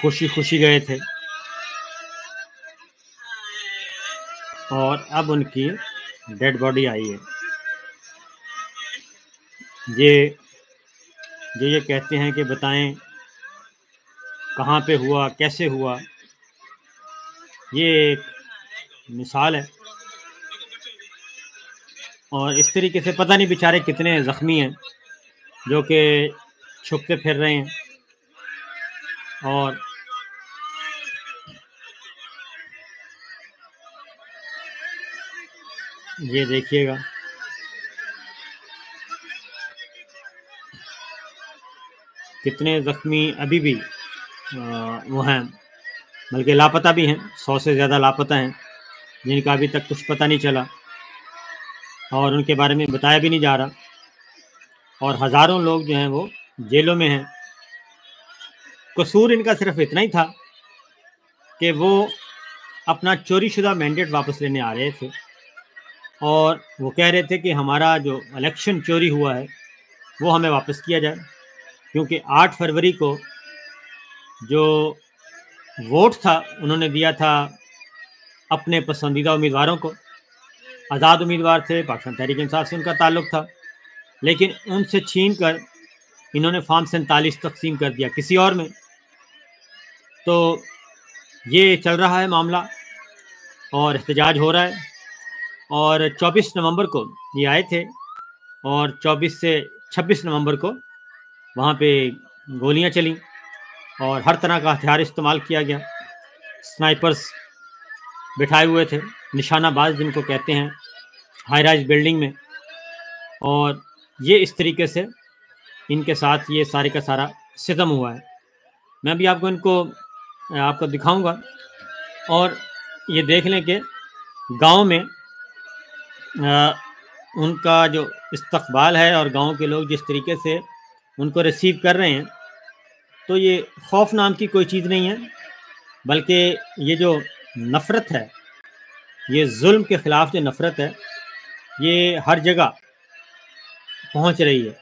خوشی خوشی گئے تھے، اور اب ان کی ڈیڈ باڈی آئی ہے۔ یہ کہتے ہیں کہ بتائیں کہاں پہ ہوا، کیسے ہوا۔ یہ ایک مثال ہے، اور اس طریقے سے پتہ نہیں بیچارے کتنے زخمی ہیں جو کہ چھپتے پھر رہے ہیں۔ اور یہ دیکھیے گا، کتنے زخمی ابھی بھی وہ ہیں، بلکہ لاپتہ بھی ہیں، 100 سے زیادہ لاپتہ ہیں جن کا ابھی تک کچھ پتہ نہیں چلا، اور ان کے بارے میں بتایا بھی نہیں جا رہا، اور ہزاروں لوگ جو ہیں وہ جیلوں میں ہیں۔ قصور ان کا صرف اتنا ہی تھا کہ وہ اپنا چوری شدہ مینڈیٹ واپس لینے آ رہے تھے، اور وہ کہہ رہے تھے کہ ہمارا جو الیکشن چوری ہوا ہے وہ ہمیں واپس کیا جائے، کیونکہ 8 فروری کو جو ووٹ تھا انہوں نے دیا تھا اپنے پسندیدہ امیدواروں کو۔ آزاد امیدوار تھے، پاکستان تحریک انصاف سے ان کا تعلق تھا، لیکن ان سے چھین کر انہوں نے فارم 47 تقسیم کر دیا کسی اور میں۔ تو یہ چل رہا ہے معاملہ، اور احتجاج ہو رہا ہے، اور 24 نومبر کو یہ آئے تھے، اور 24 سے 26 نومبر کو وہاں پہ گولیاں چلیں، اور ہر طرح کا ہتھیار استعمال کیا گیا۔ سنائپرز بٹھائے ہوئے تھے، نشانہ باز جن کو کہتے ہیں، ہائی رائز بلڈنگ میں، اور یہ اس طریقے سے ان کے ساتھ یہ سارے کا سارا ستم ہوا ہے۔ میں ابھی آپ کو دکھاؤں گا، اور یہ دیکھ لیں کہ گاؤں میں ان کا جو استقبال ہے، اور گاؤں کے لوگ جس طریقے سے ان کو ریسیو کر رہے ہیں، تو یہ خوف نام کی کوئی چیز نہیں ہے، بلکہ یہ جو نفرت ہے، یہ ظلم کے خلاف جو نفرت ہے، یہ ہر جگہ پہنچ رہی ہے۔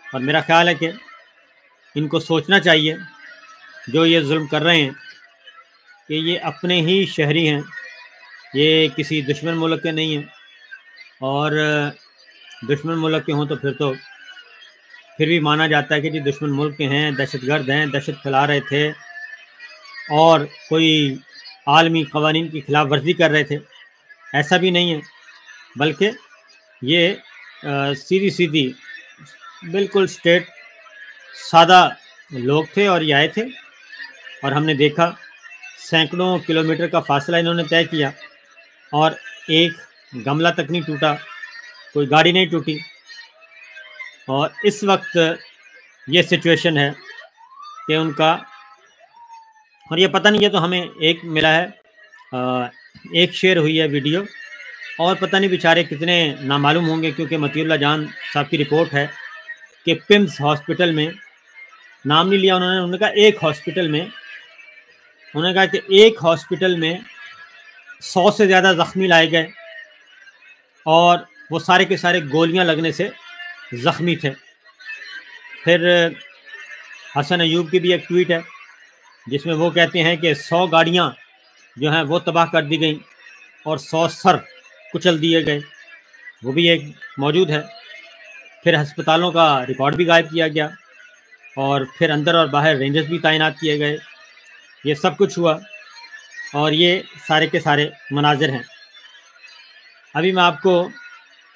اور میرا خیال ہے کہ ان کو سوچنا چاہیے جو یہ ظلم کر رہے ہیں کہ یہ اپنے ہی شہری ہیں، یہ کسی دشمن ملک کے نہیں ہیں، اور دشمن ملک کے ہوں تو پھر بھی مانا جاتا ہے کہ جی دشمن ملک کے ہیں، دہشت گرد ہیں، دہشت پھیلا رہے تھے، اور کوئی عالمی قوانین کی خلاف ورزی کر رہے تھے۔ ایسا بھی نہیں ہے، بلکہ یہ سیدھی بالکل اسٹیٹ سادہ لوگ تھے، اور یہ آئے تھے، اور ہم نے دیکھا سینکڑوں کلومیٹر کا فاصلہ انہوں نے طے کیا، اور ایک گملہ تک نہیں ٹوٹا، کوئی گاڑی نہیں ٹوٹی۔ اور اس وقت یہ سچویشن ہے کہ ان کا، اور یہ پتہ نہیں، یہ تو ہمیں ایک ملا ہے، ایک شیئر ہوئی ہے ویڈیو، اور پتہ نہیں بیچارے کتنے نامعلوم ہوں گے، کیونکہ مطیع اللہ جان صاحب کی رپورٹ ہے کہ پمز ہاسپٹل میں، نام نہیں لیا انہوں نے کہا ایک ہاسپٹل میں، انہوں نے کہا کہ ایک ہاسپٹل میں 100 سے زیادہ زخمی لائے گئے، اور وہ سارے کے سارے گولیاں لگنے سے زخمی تھے۔ پھر حسن ایوب کی بھی ایک ٹویٹ ہے جس میں وہ کہتے ہیں کہ 100 گاڑیاں جو ہیں وہ تباہ کر دی گئیں، اور 100 سر کچل دیے گئے، وہ بھی ایک موجود ہے۔ پھر ہسپتالوں کا ریکارڈ بھی غائب کیا گیا، اور پھر اندر اور باہر رینجرز بھی تعینات کیے گئے۔ یہ سب کچھ ہوا، اور یہ سارے کے سارے مناظر ہیں۔ ابھی میں آپ کو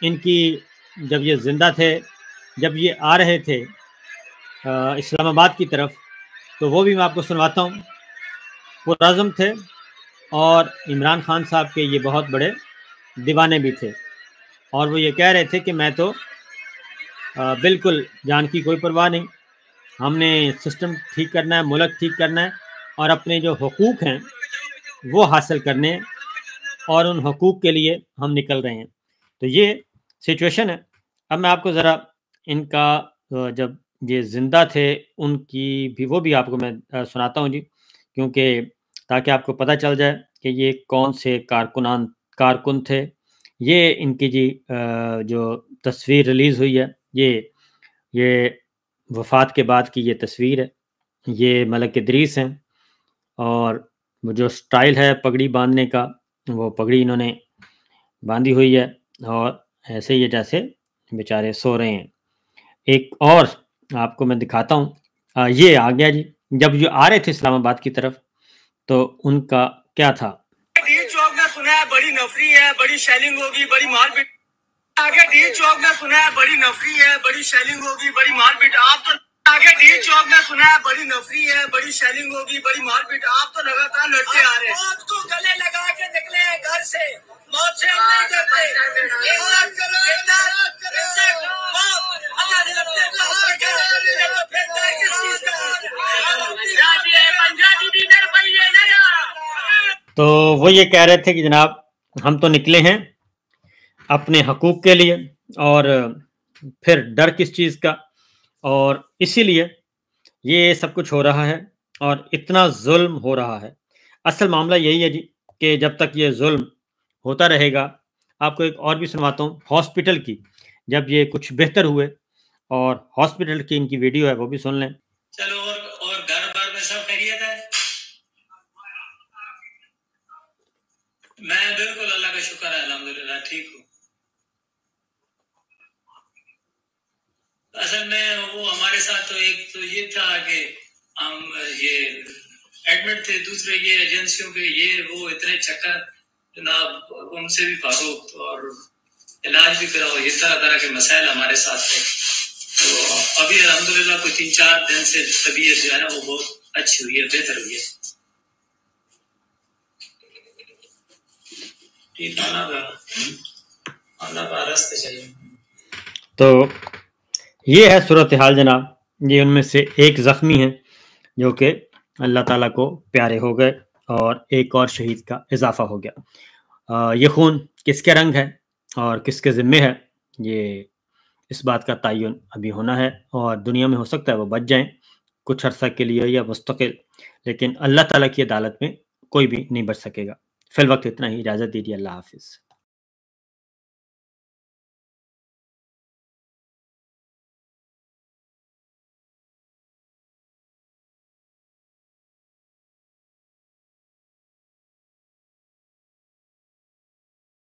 ان کی، جب یہ زندہ تھے، جب یہ آ رہے تھے اسلام آباد کی طرف، تو وہ بھی میں آپ کو سنواتا ہوں۔ پرعزم تھے، اور عمران خان صاحب کے یہ بہت بڑے دیوانے بھی تھے، اور وہ یہ کہہ رہے تھے کہ میں تو بالکل جان کی کوئی پرواہ نہیں، ہم نے سسٹم ٹھیک کرنا ہے، ملک ٹھیک کرنا ہے، اور اپنے جو حقوق ہیں وہ حاصل کرنے ہیں، اور ان حقوق کے لیے ہم نکل رہے ہیں۔ تو یہ سچویشن ہے۔ اب میں آپ کو ذرا ان کا جب یہ زندہ تھے ان کی بھی، وہ بھی آپ کو میں سناتا ہوں جی، کیونکہ تاکہ آپ کو پتہ چل جائے کہ یہ کون سے کارکن تھے۔ یہ ان کی جی جو تصویر ریلیز ہوئی ہے، یہ وفات کے بعد کی یہ تصویر ہے۔ یہ ملک ادریس ہیں، اور وہ جو سٹائل ہے پگڑی باندھنے کا، وہ پگڑی انہوں نے باندھی ہوئی ہے اور ایسے ہی ہے جیسے بیچارے سو رہے ہیں۔ ایک اور آپ کو میں دکھاتا ہوں، یہ آ گیا جی، جب یہ آ رہے تھے اسلام آباد کی طرف تو ان کا کیا تھا۔ ڈیل چوک میں سنا ہے بڑی نفری ہے، بڑی شیلنگ ہوگی، بڑی مار پیٹ۔ آگے ڈیل چوک میں سنا ہے بڑی نفری ہے، بڑی شیلنگ ہوگی، بڑی مار پیٹ۔ آپ تو آگے ڈیل چوک میں سنا ہے بڑی نفری ہے، بڑی شیلنگ ہوگی، بڑی مار پیٹ۔ آپ تو لگاتار لڑتے آ رہے ہیں۔ موت کو گلے لگا کے نکلے ہیں گھر سے، موت سے ہم نہیں ڈرتے۔ عزت کرو، عزت کرو۔ اللہ نے اپنے پاس رکھا ہے، تو پھر ڈر کس چیز کا؟ پنجابی بھی ڈر پائیے نا۔ تو وہ یہ کہہ رہے تھے کہ جناب ہم تو نکلے ہیں اپنے حقوق کے لیے، اور پھر ڈر کس چیز کا، اور اسی لیے یہ سب کچھ ہو رہا ہے اور اتنا ظلم ہو رہا ہے۔ اصل معاملہ یہی ہے جی کہ جب تک یہ ظلم ہوتا رہے گا، آپ کو ایک اور بھی سنواتا ہوں ہاسپٹل کی، جب یہ کچھ بہتر ہوئے اور ہاسپٹل کی ان کی ویڈیو ہے وہ بھی سن لیں۔ چلو اور گھر بار میں سب خیریت ہے؟ میں بالکل اللہ کا شکر ہے، الحمدللہ ٹھیک ہوں۔ اصل میں وہ ہمارے ساتھ تو ایک تو یہ تھا کہ ہم یہ ایڈمٹ تھے، دوسرے یہ ایجنسیوں کے یہ وہ اتنے چکر جناب، ان سے بھی فاروق اور علاج بھی کراؤ، یہ طرح طرح کے مسائل ہمارے ساتھ تھے۔ تو ابھی الحمدللہ کوئی 3-4 دن سے طبیعت جو ہے نا وہ بہت اچھی ہوئی ہے، بہتر ہوئی ہے۔ تو یہ ہے صورتحال جناب، یہ ان میں سے ایک زخمی ہے جو کہ اللہ تعالیٰ کو پیارے ہو گئے اور ایک اور شہید کا اضافہ ہو گیا۔ یہ خون کس کے رنگ ہے اور کس کے ذمے ہے، یہ اس بات کا تعین ابھی ہونا ہے، اور دنیا میں ہو سکتا ہے وہ بچ جائیں کچھ عرصہ کے لیے یا مستقل، لیکن اللہ تعالیٰ کی عدالت میں کوئی بھی نہیں بچ سکے گا۔ فی الوقت اتنا ہی، اجازت دیجیے، اللہ حافظ۔